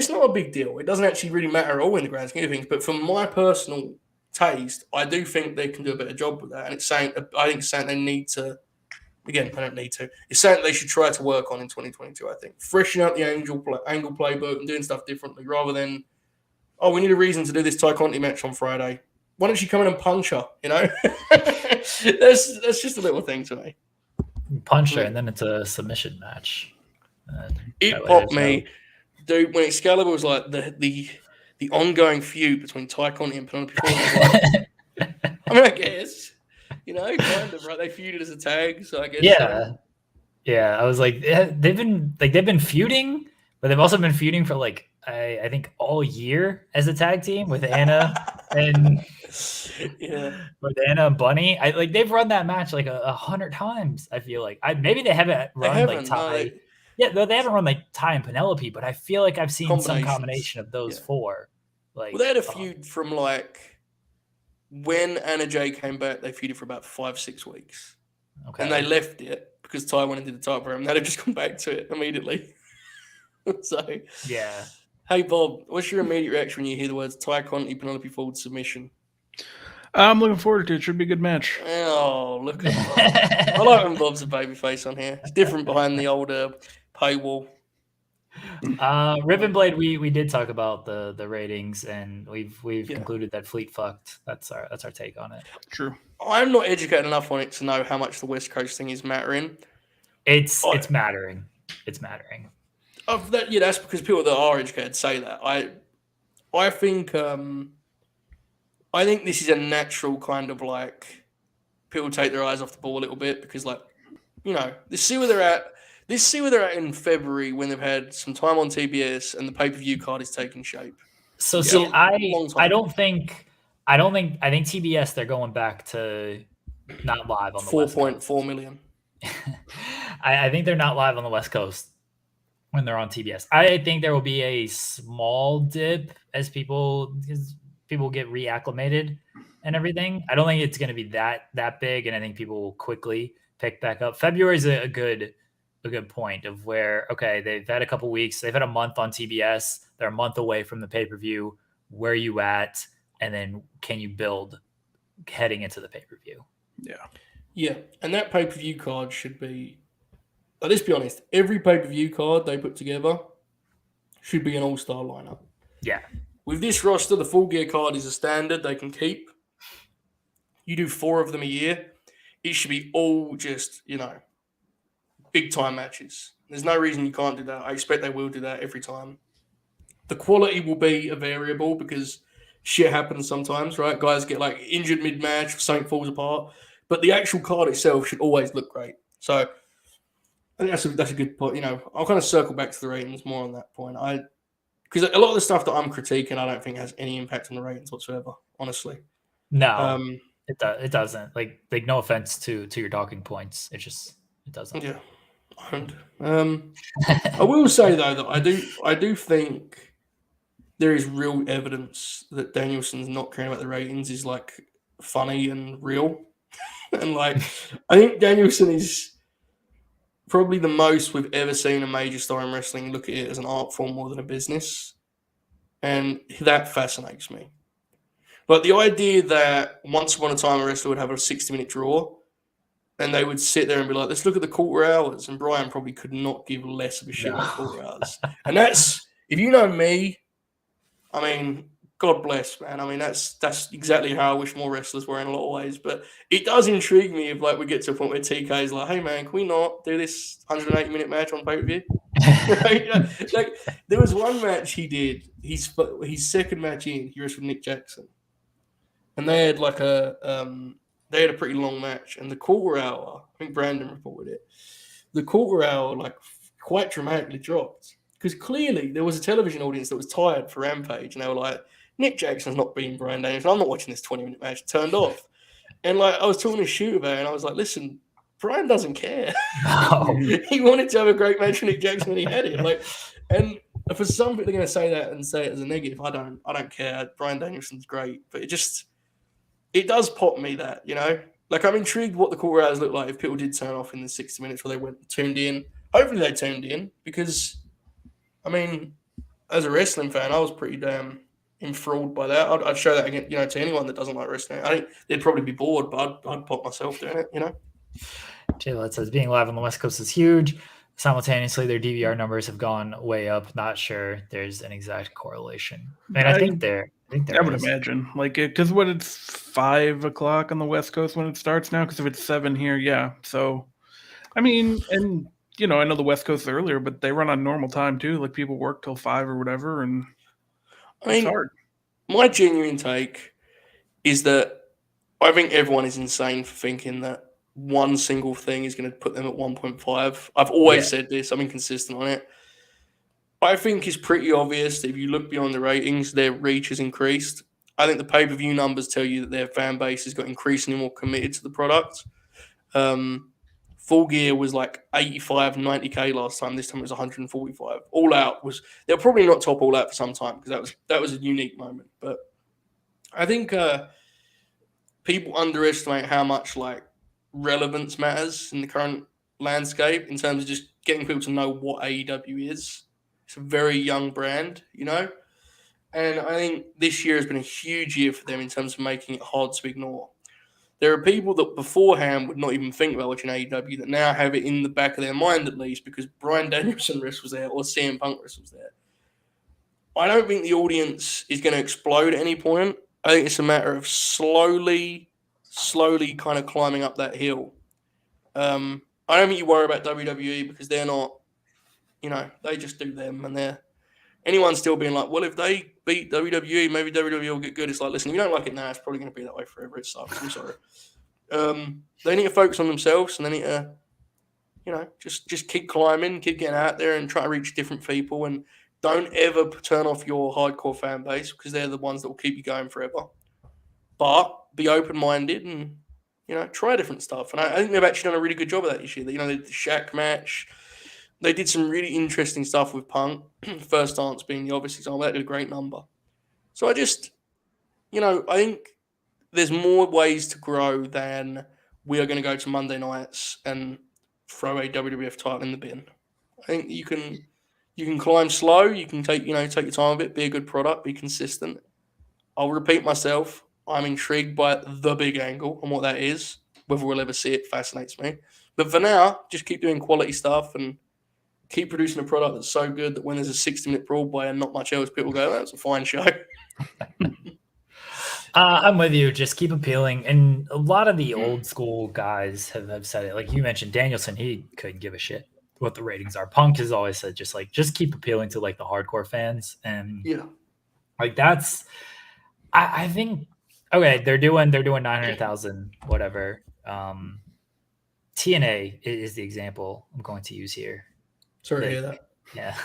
not a big deal. It doesn't actually really matter at all in the grand scheme of things. But from my personal taste, I do think they can do a better job with that. And I think it's something they need to. Again, I don't need to. It's something they should try to work on in 2022. I think freshen out the angle playbook and doing stuff differently rather than, we need a reason to do this Ty Conti match on Friday. Why don't you come in and punch her? That's just a little thing to me. Punch her, and then it's a submission match. It popped me. Dude, when Excalibur was like the ongoing feud between Ty Conti and Penelope Ford, I guess, kind of, right? They feuded as a tag, so I guess. Yeah. Yeah, I was like, they've been feuding, but they've also been feuding for like I think all year as a tag team with Anna and with Anna and Bunny. They've run that match like 100 times. I feel like maybe they haven't run like Ty. Yeah, though they haven't run like Ty and Penelope, but I feel like I've seen some Combinations. combination of those four. Like, well, they had a feud from like when Anna Jay came back. They feuded for about 5-6 weeks, and they left it because Ty went into the title program. They'd have just come back to it immediately. So yeah. Hey Bob, what's your immediate reaction when you hear the words Ty Conti Penelope Ford submission? I'm looking forward to it. Should be a good match. Oh, look at Bob. I like when Bob's a babyface on here. It's different behind the old paywall. Ribbon Blade, we did talk about the ratings, and we've concluded that Fleet fucked. That's our take on it. True. I'm not educated enough on it to know how much the West Coast thing is mattering. It's mattering. It's mattering. Of that, yeah, that's because people that are educated say that. I think this is a natural kind of like people take their eyes off the ball a little bit because, like, you know, let's see where they're at in February when they've had some time on TBS and the pay-per-view card is taking shape. So see, I think TBS they're going back to not live on the 4.4 million. I think they're not live on the West Coast when they're on TBS. I think there will be a small dip as people get reacclimated and everything. I don't think it's going to be that big, and I think people will quickly pick back up. February is a good point of where, okay, they've had a couple weeks, they've had a month on TBS, they're a month away from the pay-per-view. Where are you at? And then can you build heading into the pay-per-view? Yeah, and that pay-per-view card should be, let's be honest, every pay-per-view card they put together should be an all-star lineup. Yeah. With this roster, the Full Gear card is a standard they can keep. You do 4 of them a year. It should be all just, you know, big-time matches. There's no reason you can't do that. I expect they will do that every time. The quality will be a variable because shit happens sometimes, right? Guys get, like, injured mid-match, something falls apart. But the actual card itself should always look great. So I think that's a good point. You know, I'll kind of circle back to the ratings more on that point. Because a lot of the stuff that I'm critiquing, I don't think has any impact on the ratings whatsoever, honestly. No, it doesn't. Like no offense to your talking points. It doesn't. Yeah. I will say though that I do think there is real evidence that Danielson's not caring about the ratings is like funny and real. And like I think Danielson is probably the most we've ever seen a major star in wrestling look at it as an art form more than a business. And that fascinates me. But the idea that once upon a time a wrestler would have a 60-minute draw and they would sit there and be like, let's look at the quarter hours. And Brian probably could not give less of a shit on quarter hours. And that's, if you know me, I mean, God bless, man. I mean, that's exactly how I wish more wrestlers were in a lot of ways. But it does intrigue me if like we get to a point where TK is like, hey man, can we not do this 180-minute match on pay-per-view? Right? Like there was one match he did, his second match in, he wrestled Nick Jackson. And they had like they had a pretty long match. And the quarter hour, I think Brandon reported it, the quarter hour like quite dramatically dropped. Because clearly there was a television audience that was tired for Rampage. And they were like, Nick Jackson's not beating Brian Danielson. I'm not watching this 20-minute match. Turned off. And like I was talking to Shoot about it, and I was like, listen, Brian doesn't care. No. He wanted to have a great match with Nick Jackson and he had it. Like, and for some people they're going to say that and say it as a negative. I don't care. Brian Danielson's great. But it does pop me that, you know? Like I'm intrigued what the quarter hours look like if people did turn off in the 60 minutes where they went tuned in. Hopefully they tuned in because, I mean, as a wrestling fan, I was pretty damn enthralled by that. I'd show that again, you know, to anyone that doesn't like wrestling. I think they'd probably be bored, but I'd pop myself doing it, you know. Jayla says being live on the West Coast is huge. Simultaneously, their DVR numbers have gone way up. Not sure there's an exact correlation. And I think there would imagine like because when it's 5 o'clock on the West Coast when it starts now. Because if it's 7 here, yeah. So, I mean, and you know, I know the West Coast earlier, but they run on normal time too. Like people work till 5 or whatever, and I mean, it's hard. My genuine take is that I think everyone is insane for thinking that one single thing is going to put them at 1.5. I've always said this. I'm inconsistent on it. I think it's pretty obvious that if you look beyond the ratings, their reach has increased. I think the pay-per-view numbers tell you that their fan base has got increasingly more committed to the product. Full Gear was like 85, 90K last time. This time it was 145. All Out was, they'll probably not top All Out for some time because that was a unique moment. But I think people underestimate how much like relevance matters in the current landscape in terms of just getting people to know what AEW is. It's a very young brand, you know? And I think this year has been a huge year for them in terms of making it hard to ignore. There are people that beforehand would not even think about watching AEW that now have it in the back of their mind at least because Bryan Danielson was there or CM Punk was there. I don't think the audience is going to explode at any point. I think it's a matter of slowly kind of climbing up that hill. I don't think you worry about WWE because they're not, you know, they just do them and anyone still being like, well, if they beat WWE, maybe WWE will get good. It's like, listen, if you don't like it now, it's probably going to be that way forever. It sucks. I'm sorry. They need to focus on themselves and they need to, you know, just keep climbing, keep getting out there and try to reach different people and don't ever turn off your hardcore fan base because they're the ones that will keep you going forever. But be open-minded and, you know, try different stuff. And I think they've actually done a really good job of that this year. You know, they did the Shaq match. They did some really interesting stuff with Punk. First Dance being the obvious example. That did a great number. So I just, you know, I think there's more ways to grow than we are going to go to Monday nights and throw a WWF title in the bin. I think you can climb slow. You can take your time with it, be a good product, be consistent. I'll repeat myself. I'm intrigued by the big angle and what that is. Whether we'll ever see it fascinates me. But for now, just keep doing quality stuff and keep producing a product that's so good that when there's a 60-minute brawl by and not much else, people go, that's a fine show. I'm with you. Just keep appealing. And a lot of the old school guys have said it. Like you mentioned, Danielson, he couldn't give a shit what the ratings are. Punk has always said just keep appealing to like the hardcore fans. And yeah, like that's I think okay, they're doing 900,000 whatever. TNA is the example I'm going to use here. Sorry to hear that. Yeah.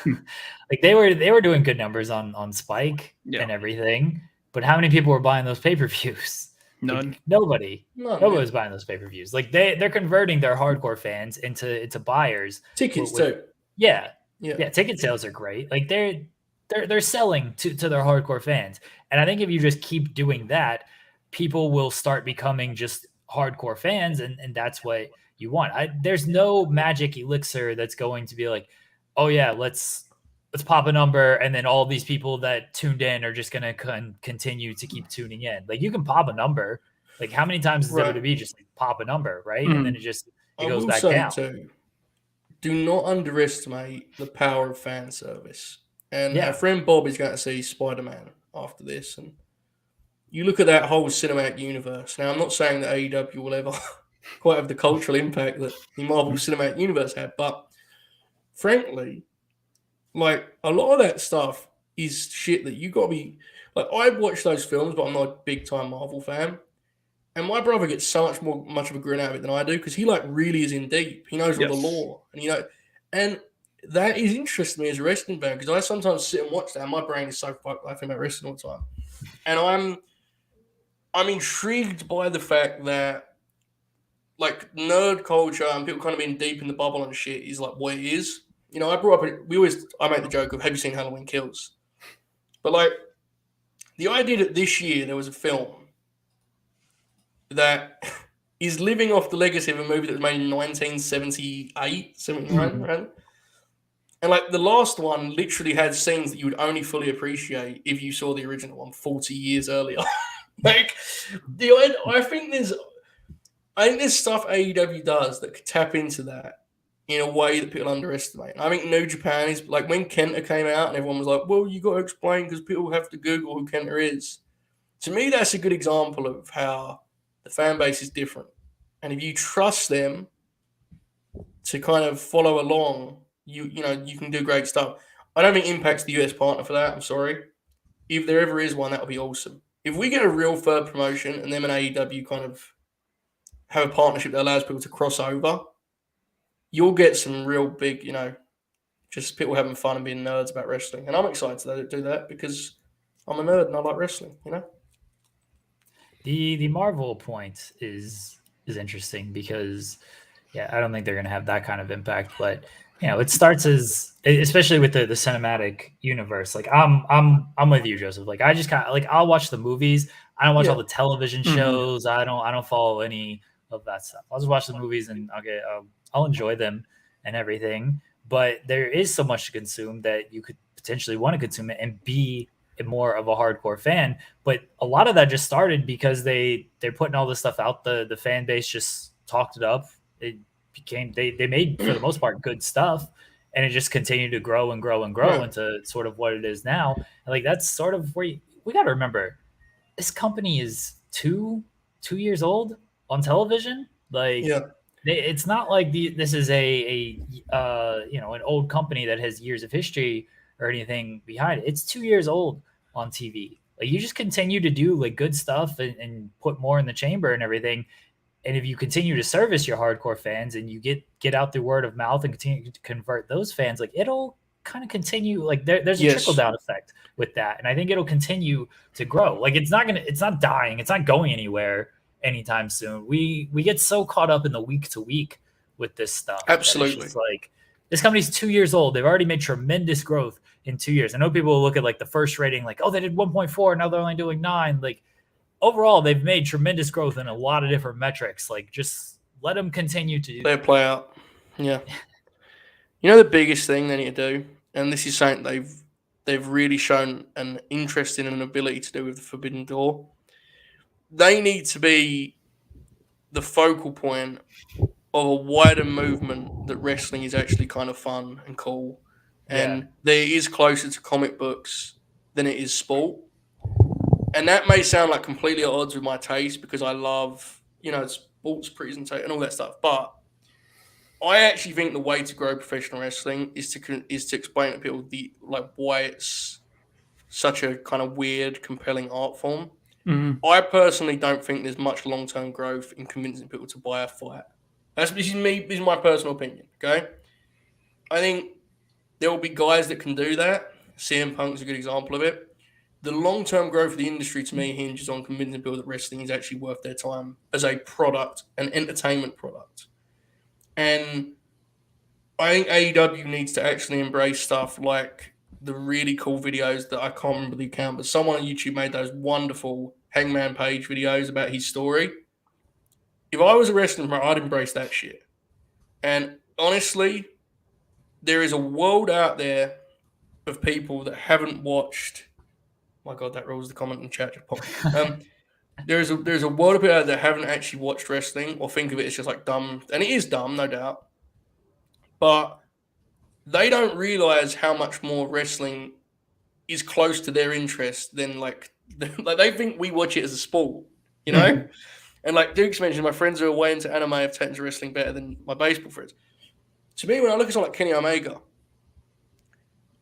Like they were doing good numbers on Spike and everything. But how many people were buying those pay-per-views? None. Like, nobody was buying those pay-per-views. Like they're converting their hardcore fans into buyers. Tickets too. Yeah. Ticket sales are great. Like they're selling to their hardcore fans. And I think if you just keep doing that, people will start becoming just hardcore fans, and that's what you want. There's no magic elixir that's going to be like, oh yeah, let's pop a number, and then all these people that tuned in are just going to continue to keep tuning in. Like you can pop a number. Like how many times does WWE just like pop a number, right? Mm-hmm. And then it goes back down. Too, do not underestimate the power of fan service. And our friend Bob is going to see Spider-Man after this. And you look at that whole cinematic universe. Now, I'm not saying that AEW will ever quite have the cultural impact that the Marvel Cinematic Universe had, but frankly, like a lot of that stuff is shit that you got to be like. I've watched those films, but I'm not a big time Marvel fan. And my brother gets so much of a grin out of it than I do because he like really is in deep. He knows all the lore, and and that is interesting me as a wrestling fan because I sometimes sit and watch that. And my brain is so fucked. I think about wrestling all the time, and I'm intrigued by the fact that like nerd culture and people kind of being deep in the bubble and shit is like what it is. You know, I make the joke of, have you seen Halloween Kills? But like the idea that this year there was a film that is living off the legacy of a movie that was made in 1978, 79, right? And like the last one literally had scenes that you would only fully appreciate if you saw the original one 40 years earlier. Like I think there's stuff AEW does that could tap into that in a way that people underestimate. I think New Japan is like when Kenta came out and everyone was like, well, you got to explain because people have to Google who Kenta is. To me, that's a good example of how the fan base is different. And if you trust them to kind of follow along, you can do great stuff. I don't think Impact's the US partner for that. I'm sorry. If there ever is one, that would be awesome. If we get a real third promotion and them and AEW kind of have a partnership that allows people to cross over, you'll get some real big, just people having fun and being nerds about wrestling. And I'm excited to do that because I'm a nerd and I like wrestling, The Marvel point is interesting because Yeah, I don't think they're going to have that kind of impact, but it starts as, especially with the cinematic universe. Like I'm with you, Joseph. Like I just kind of like, I'll watch the movies. I don't watch all the television shows. I don't follow any of that stuff. I'll just watch the movies and I'll enjoy them and everything. But there is so much to consume that you could potentially want to consume it and be more of a hardcore fan. But a lot of that just started because they're putting all this stuff out. The fan base just talked it up. It became they made, for the most part, good stuff, and it just continued to grow and grow and grow into sort of what it is now. And like that's sort of where we got to remember, this company is two years old on television. Like it's not like this is an old company that has years of history or anything behind it. It's 2 years old on TV. Like you just continue to do like good stuff and put more in the chamber and everything. And if you continue to service your hardcore fans and you get out the word of mouth and continue to convert those fans, like it'll kind of continue. Like there's a trickle down effect with that, and I think it'll continue to grow. Like it's not dying, it's not going anywhere anytime soon. We get so caught up in the week to week with this stuff. Absolutely, it's like this company's 2 years old. They've already made tremendous growth in 2 years. I know people will look at like the first rating, like, oh, they did 1.4, now they're only doing 9. Like overall, they've made tremendous growth in a lot of different metrics. Like, just let them continue to let it play out. Yeah. You know the biggest thing they need to do, and this is something they've really shown an interest in and an ability to do with the Forbidden Door. They need to be the focal point of a wider movement that wrestling is actually kind of fun and cool, and that it is closer to comic books than it is sport. And that may sound like completely at odds with my taste because I love, sports presentation and all that stuff. But I actually think the way to grow professional wrestling is to explain to people why it's such a kind of weird, compelling art form. Mm-hmm. I personally don't think there's much long-term growth in convincing people to buy a fight. This is my personal opinion. Okay, I think there will be guys that can do that. CM Punk's a good example of it. The long-term growth of the industry, to me, hinges on convincing people that wrestling is actually worth their time as a product, an entertainment product. And I think AEW needs to actually embrace stuff like the really cool videos that I can't remember the account, but someone on YouTube made those wonderful Hangman Page videos about his story. If I was a wrestling fan, I'd embrace that shit. And honestly, there is a world out there of people that haven't watched. My God, that rolls the comment in the chat. There's a world of people that haven't actually watched wrestling or think of it as just like dumb, and it is dumb, no doubt. But they don't realize how much more wrestling is close to their interest than like they think we watch it as a sport, And like Duke's mentioned, my friends who are way into anime have taken to wrestling better than my baseball friends. To me, when I look at someone like Kenny Omega,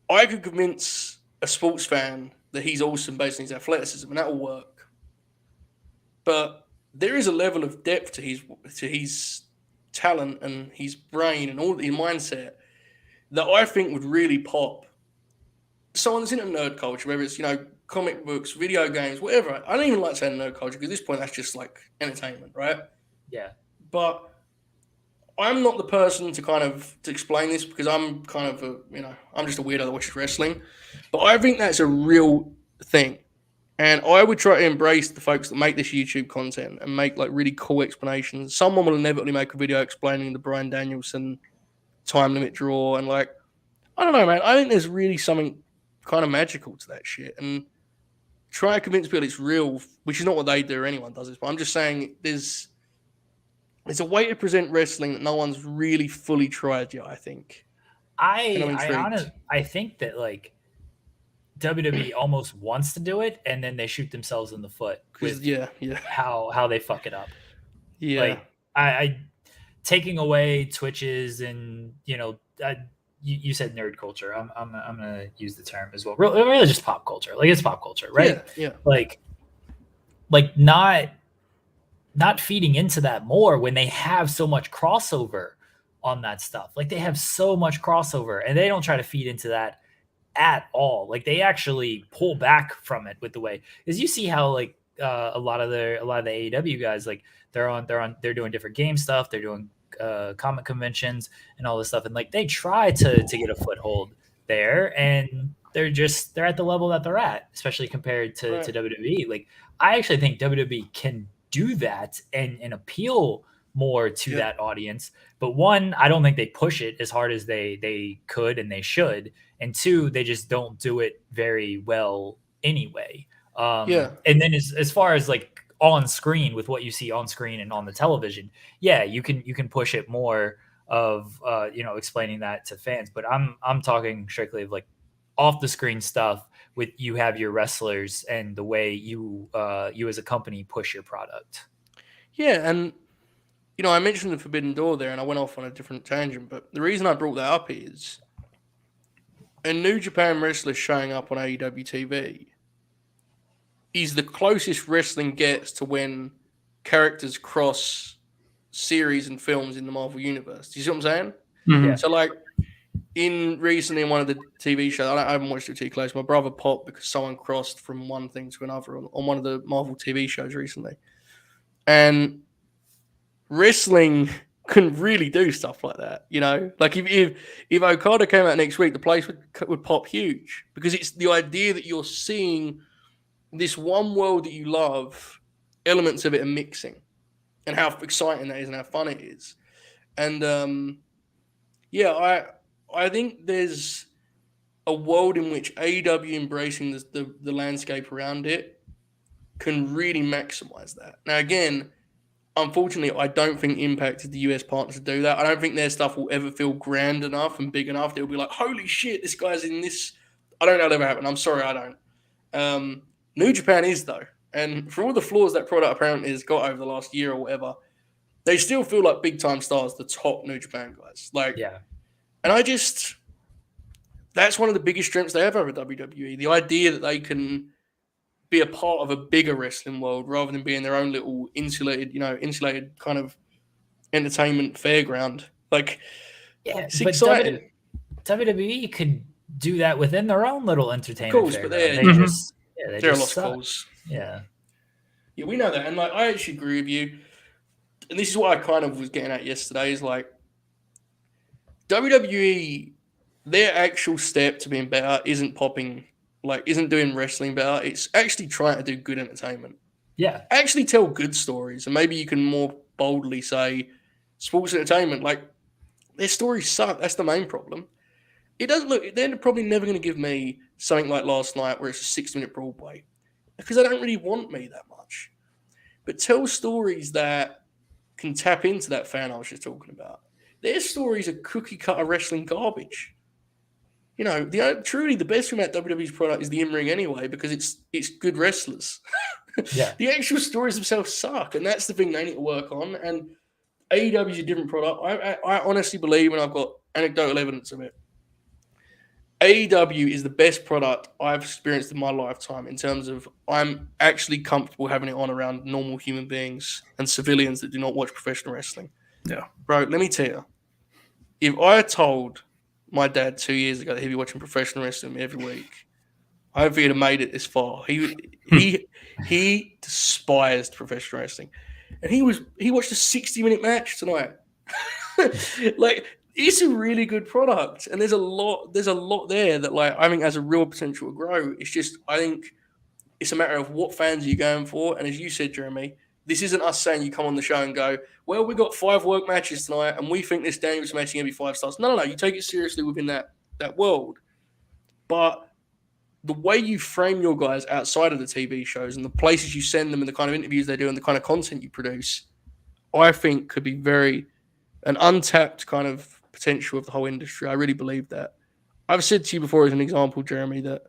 I could convince a sports fan that he's awesome based on his athleticism, and that will work. But there is a level of depth to his talent and his brain and all his mindset that I think would really pop someone that's into nerd culture, whether it's comic books, video games, whatever. I don't even like saying nerd culture because at this point that's just like entertainment, right? Yeah. But I'm not the person to explain this because I'm kind of I'm just a weirdo that watches wrestling. But I think that's a real thing. And I would try to embrace the folks that make this YouTube content and make like really cool explanations. Someone will inevitably make a video explaining the Bryan Danielson time limit draw. And like, I don't know, man. I think there's really something kind of magical to that shit. And try to convince people it's real, which is not what they do or anyone does this. But I'm just saying there's a way to present wrestling that no one's really fully tried yet, I think. I think that like WWE almost wants to do it, and then they shoot themselves in the foot with how they fuck it up. Yeah, like I taking away Twitches and you said nerd culture. I'm gonna use the term as well. Really just pop culture. Like it's pop culture, right? Yeah. Like not feeding into that more when they have so much crossover on that stuff. Like they have so much crossover, and they don't try to feed into that at all. Like they actually pull back from it with the way, because you see how like a lot of the AEW guys, like they're doing different game stuff, they're doing comic conventions and all this stuff, and like they try to get a foothold there, and they're at the level that they're at, especially compared to WWE. Like I actually think WWE can do that and appeal more to that audience. But one, I don't think they push it as hard as they could and they should. And two, they just don't do it very well anyway. And then as far as like on screen, with what you see on screen and on the television, you can push it more of explaining that to fans. But I'm talking strictly of like off the screen stuff with you have your wrestlers and the way you as a company push your product. Yeah, and I mentioned the Forbidden Door there, and I went off on a different tangent. But the reason I brought that up is a New Japan wrestler showing up on AEW TV is the closest wrestling gets to when characters cross series and films in the Marvel Universe. Do you see what I'm saying? Mm-hmm. Yeah. So, like, recently in one of the TV shows, I haven't watched it too close. My brother popped because someone crossed from one thing to another on one of the Marvel TV shows recently. And wrestling can really do stuff like that, Like if Okada came out next week, the place would pop huge because it's the idea that you're seeing this one world that you love, elements of it are mixing, and how exciting that is and how fun it is. And I think there's a world in which AEW embracing the landscape around it can really maximize that. Now, again, unfortunately, I don't think Impact is the US partner to do that. I don't think their stuff will ever feel grand enough and big enough. They'll be like, holy shit, this guy's in this. I don't know that'll ever happen. I'm sorry, I don't. New Japan is, though. And for all the flaws that product apparently has got over the last year or whatever, they still feel like big-time stars, the top New Japan guys. And that's one of the biggest strengths they have over WWE. The idea that they can be a part of a bigger wrestling world rather than being their own little insulated kind of entertainment fairground. It's exciting. WWE could do that within their own little entertainment. Of course, fairground. But they're lost cause. Yeah, we know that, and I actually agree with you. And this is what I kind of was getting at yesterday: is like WWE, their actual step to being better isn't doing wrestling better. It's actually trying to do good entertainment. Yeah. Actually tell good stories. And maybe you can more boldly say sports entertainment. Like, their stories suck. That's the main problem. They're probably never going to give me something like last night where it's a 6-minute Broadway because they don't really want me that much. But tell stories that can tap into that fan I was just talking about. Their stories are cookie-cutter wrestling garbage. Truly the best thing about WWE's product is the in-ring anyway because it's good wrestlers. Yeah. The actual stories themselves suck, and that's the thing they need to work on. And AEW is a different product. I honestly believe, and I've got anecdotal evidence of it, AEW is the best product I've experienced in my lifetime in terms of I'm actually comfortable having it on around normal human beings and civilians that do not watch professional wrestling. Yeah. Bro, let me tell you, if I had told my dad 2 years ago that he'd be watching professional wrestling every week, I don't think he'd have made it this far. He despised professional wrestling. And he watched a 60-minute match tonight. It's a really good product, and there's a lot there that I think has a real potential to grow. It's just I think it's a matter of what fans are you going for, and as you said, Jeremy, this isn't us saying you come on the show and go, well, we got 5 work matches tonight, and we think this Danielson match is going to be 5 stars. No, you take it seriously within that world, but the way you frame your guys outside of the TV shows and the places you send them and the kind of interviews they do and the kind of content you produce, I think could be an untapped kind of potential of the whole industry. I really believe that. I've said to you before as an example, Jeremy, that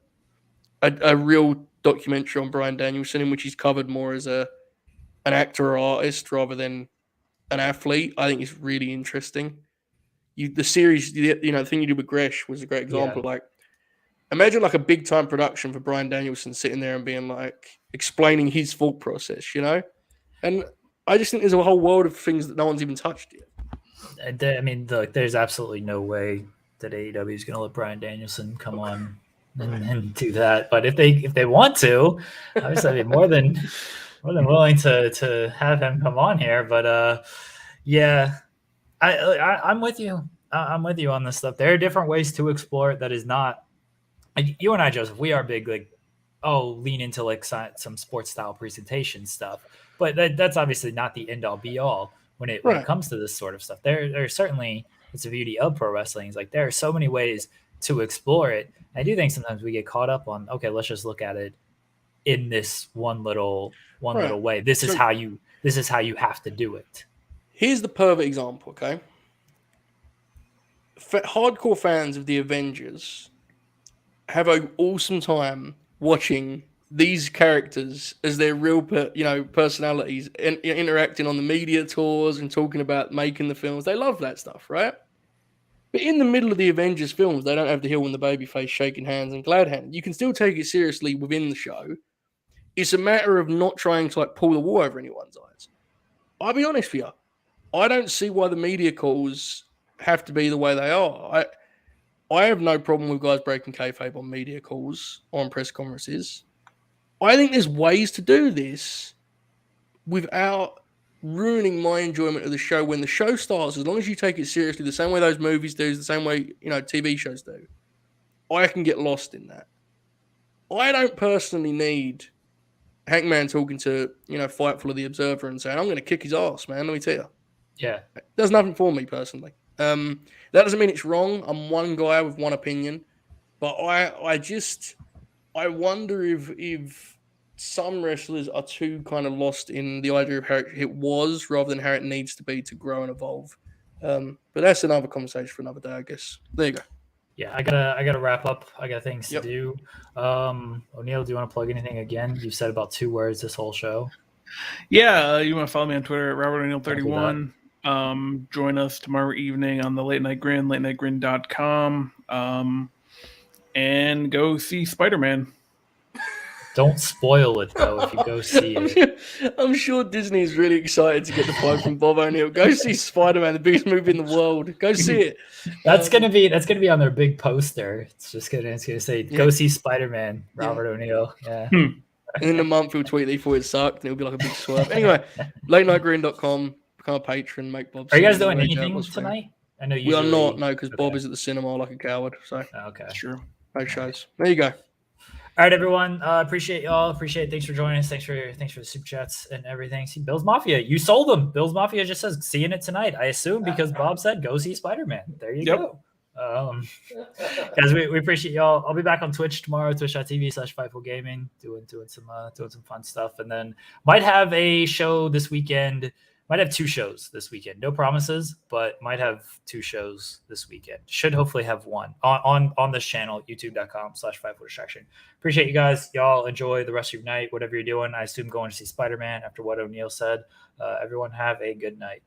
a real documentary on Bryan Danielson in which he's covered more as an actor or artist rather than an athlete, I think is really interesting. The series, the thing you did with Gresh was a great example. Yeah. Imagine a big time production for Bryan Danielson sitting there and being explaining his thought process, And I just think there's a whole world of things that no one's even touched yet. I mean, there's absolutely no way that AEW is going to let Bryan Danielson come on and do that. But if they want to, obviously, I'd be more than willing to have him come on here. But I'm with you. I'm with you on this stuff. There are different ways to explore it. That is not you and I, Joseph. We are big lean into like some sports style presentation stuff, but that's obviously not the end all be all when it comes to this sort of stuff. There's certainly, it's the beauty of pro wrestling. It's like there are so many ways to explore it. I do think sometimes we get caught up on, okay, let's just look at it in this one little way. This is how you have to do it. Here's the perfect example, okay? Hardcore fans of the Avengers have an awesome time watching these characters as their real, personalities and interacting on the media tours and talking about making the films. They love that stuff, right? But in the middle of the Avengers films, they don't have the heel and the babyface shaking hands and glad handing. You can still take it seriously within the show. It's a matter of not trying to pull the wool over anyone's eyes. I'll be honest with you. I don't see why the media calls have to be the way they are. I have no problem with guys breaking kayfabe on media calls or on press conferences. I think there's ways to do this without ruining my enjoyment of the show when the show starts. As long as you take it seriously, the same way those movies do, the same way TV shows do, I can get lost in that. I don't personally need Hangman talking to Fightful of the Observer and saying, "I'm going to kick his ass, man." Let me tell you. Yeah, there's nothing for me personally. That doesn't mean it's wrong. I'm one guy with one opinion, but I wonder if some wrestlers are too kind of lost in the idea of how it was rather than how it needs to be to grow and evolve. But that's another conversation for another day, I guess. There you go. Yeah, I gotta wrap up. I got things to do. O'Neill, do you want to plug anything again? You've said about 2 words this whole show. Yeah, you want to follow me on Twitter at RobertO'Neill31. Join us tomorrow evening on the Late Night Grin, latenightgrin.com, and go see Spider-Man. Don't spoil it, though, if you go see it. I'm sure Disney is really excited to get the quote from Bob O'Neill. Go see Spider-Man, the biggest movie in the world. Go see it. That's gonna be on their big poster. It's gonna say, "Go see Spider-Man." Robert O'Neill. Yeah. And in a month, he'll tweet that he thought it sucked, and it'll be like a big swerve. Anyway, latenightgreen.com. Become a patron. Make Bob. Are you guys doing anything tonight? I know we are not. No, because Bob is at the cinema like a coward. So okay, sure. No shows. There you go. All right, everyone. Appreciate y'all. Appreciate it. Thanks for joining us. Thanks for the super chats and everything. See, Bill's Mafia. You sold them. Bill's Mafia just says seeing it tonight. I assume because Bob said go see Spider-Man. There you go. Guys, we appreciate y'all. I'll be back on Twitch tomorrow, twitch.tv/FightfulGaming, doing some fun stuff, and then might have a show this weekend. Might have 2 shows this weekend. No promises, but might have 2 shows this weekend. Should hopefully have one on this channel, youtube.com/FightfulDistraction. Appreciate you guys. Y'all enjoy the rest of your night, whatever you're doing. I assume going to see Spider-Man after what O'Neill said. Everyone have a good night.